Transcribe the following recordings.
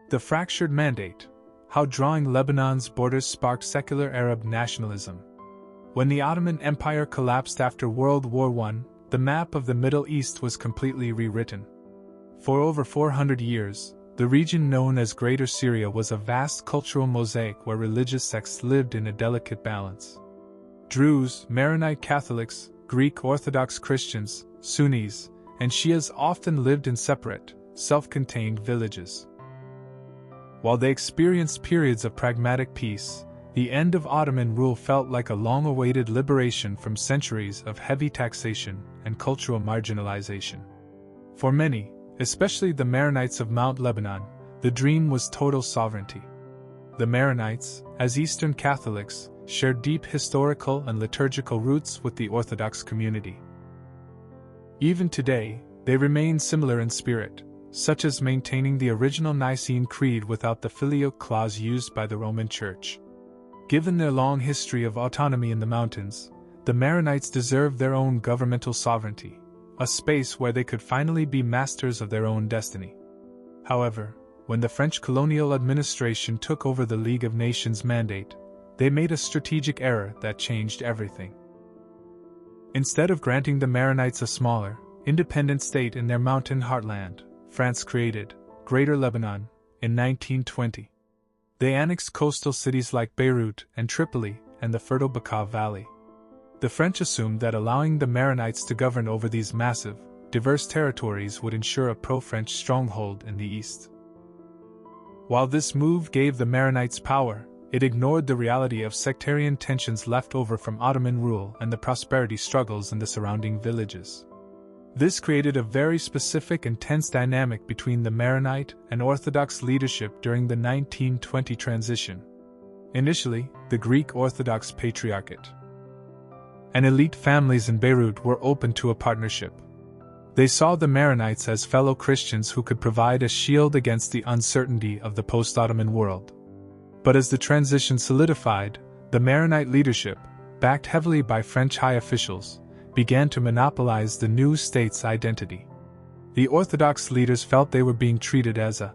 The fractured mandate: how drawing Lebanon's borders sparked secular Arab nationalism. When the Ottoman Empire collapsed after World War I, the map of the Middle East was completely rewritten. For over 400 years, the region known as Greater Syria was a vast cultural mosaic where religious sects lived in a delicate balance. Druze, Maronite Catholics, Greek Orthodox Christians, Sunnis, and Shias often lived in separate, self-contained villages. While they experienced periods of pragmatic peace, the end of Ottoman rule felt like a long-awaited liberation from centuries of heavy taxation and cultural marginalization. For many, especially the Maronites of Mount Lebanon, the dream was total sovereignty. The Maronites, as Eastern Catholics, shared deep historical and liturgical roots with the Orthodox community. Even today, they remain similar in spirit, such as maintaining the original Nicene Creed without the filioque clause used by the Roman Church. Given their long history of autonomy in the mountains, the Maronites deserve their own governmental sovereignty, a space where they could finally be masters of their own destiny. However, when the French colonial administration took over the League of Nations mandate, they made a strategic error that changed everything. Instead of granting the Maronites a smaller, independent state in their mountain heartland, France created Greater Lebanon in 1920. They annexed coastal cities like Beirut and Tripoli and the fertile Bekaa Valley. The French assumed that allowing the Maronites to govern over these massive, diverse territories would ensure a pro-French stronghold in the east. While this move gave the Maronites power, it ignored the reality of sectarian tensions left over from Ottoman rule and the prosperity struggles in the surrounding villages. This created a very specific and tense dynamic between the Maronite and Orthodox leadership during the 1920 transition. Initially, the Greek Orthodox Patriarchate and elite families in Beirut were open to a partnership. They saw the Maronites as fellow Christians who could provide a shield against the uncertainty of the post-Ottoman world. But as the transition solidified, the Maronite leadership, backed heavily by French high officials, began to monopolize the new state's identity. The Orthodox leaders felt they were being treated as a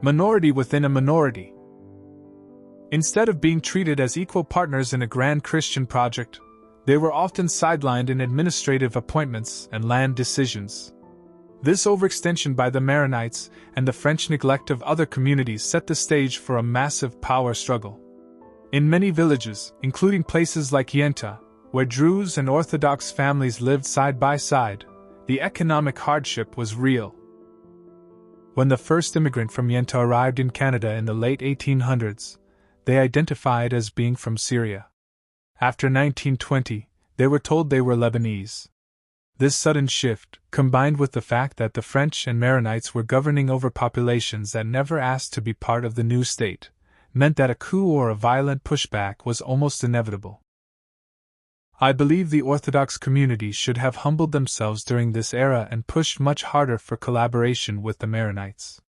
minority within a minority. Instead of being treated as equal partners in a grand Christian project, they were often sidelined in administrative appointments and land decisions. This overextension by the Maronites and the French neglect of other communities set the stage for a massive power struggle. In many villages, including places like Yenta, where Druze and Orthodox families lived side by side, the economic hardship was real. When the first immigrant from Yenta arrived in Canada in the late 1800s, they identified as being from Syria. After 1920, they were told they were Lebanese. This sudden shift, combined with the fact that the French and Maronites were governing over populations that never asked to be part of the new state, meant that a coup or a violent pushback was almost inevitable. I believe the Orthodox community should have humbled themselves during this era and pushed much harder for collaboration with the Maronites.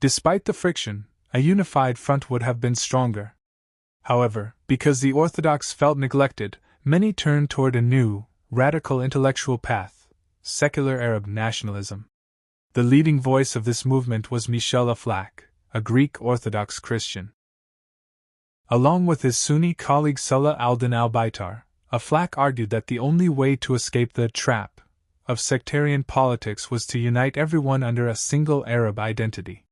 Despite the friction, a unified front would have been stronger. However, because the Orthodox felt neglected, many turned toward a new, radical intellectual path: secular Arab nationalism. The leading voice of this movement was Michel Aflaq, a Greek Orthodox Christian. Along with his Sunni colleague Salah al-Din al-Baitar, Aflaq argued that the only way to escape the trap of sectarian politics was to unite everyone under a single Arab identity.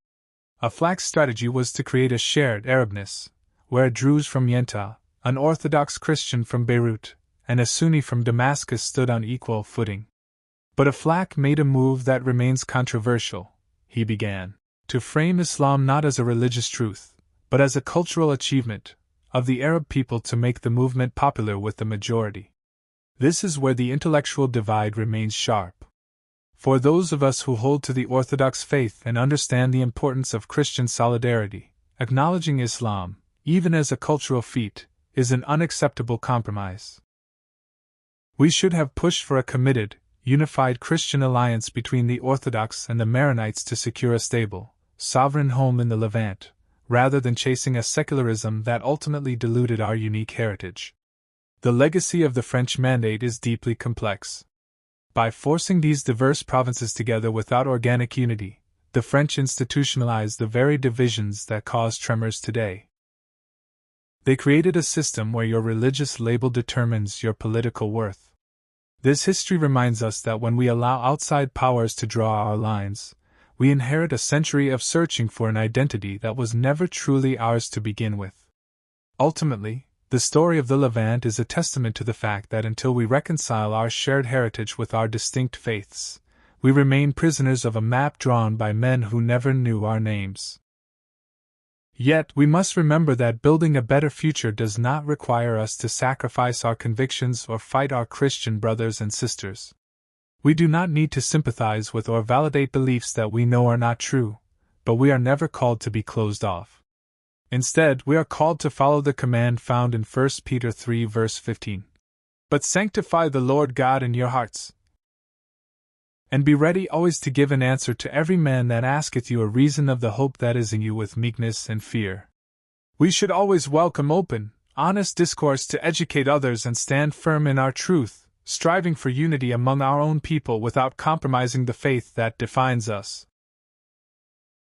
Aflaq's strategy was to create a shared Arabness, where a Druze from Yenta, an Orthodox Christian from Beirut, and a Sunni from Damascus stood on equal footing. But Aflaq made a move that remains controversial. He began to frame Islam not as a religious truth, but as a cultural achievement of the Arab people to make the movement popular with the majority. This is where the intellectual divide remains sharp. For those of us who hold to the Orthodox faith and understand the importance of Christian solidarity, acknowledging Islam, even as a cultural feat, is an unacceptable compromise. We should have pushed for a committed, unified Christian alliance between the Orthodox and the Maronites to secure a stable, sovereign home in the Levant, rather than chasing a secularism that ultimately diluted our unique heritage. The legacy of the French Mandate is deeply complex. By forcing these diverse provinces together without organic unity, the French institutionalized the very divisions that cause tremors today. They created a system where your religious label determines your political worth. This history reminds us that when we allow outside powers to draw our lines, we inherit a century of searching for an identity that was never truly ours to begin with. Ultimately, the story of the Levant is a testament to the fact that until we reconcile our shared heritage with our distinct faiths, we remain prisoners of a map drawn by men who never knew our names. Yet, we must remember that building a better future does not require us to sacrifice our convictions or fight our Christian brothers and sisters. We do not need to sympathize with or validate beliefs that we know are not true, but we are never called to be closed off. Instead, we are called to follow the command found in 1 Peter 3 verse 15. But sanctify the Lord God in your hearts, and be ready always to give an answer to every man that asketh you a reason of the hope that is in you with meekness and fear. We should always welcome open, honest discourse to educate others and stand firm in our truth, striving for unity among our own people without compromising the faith that defines us.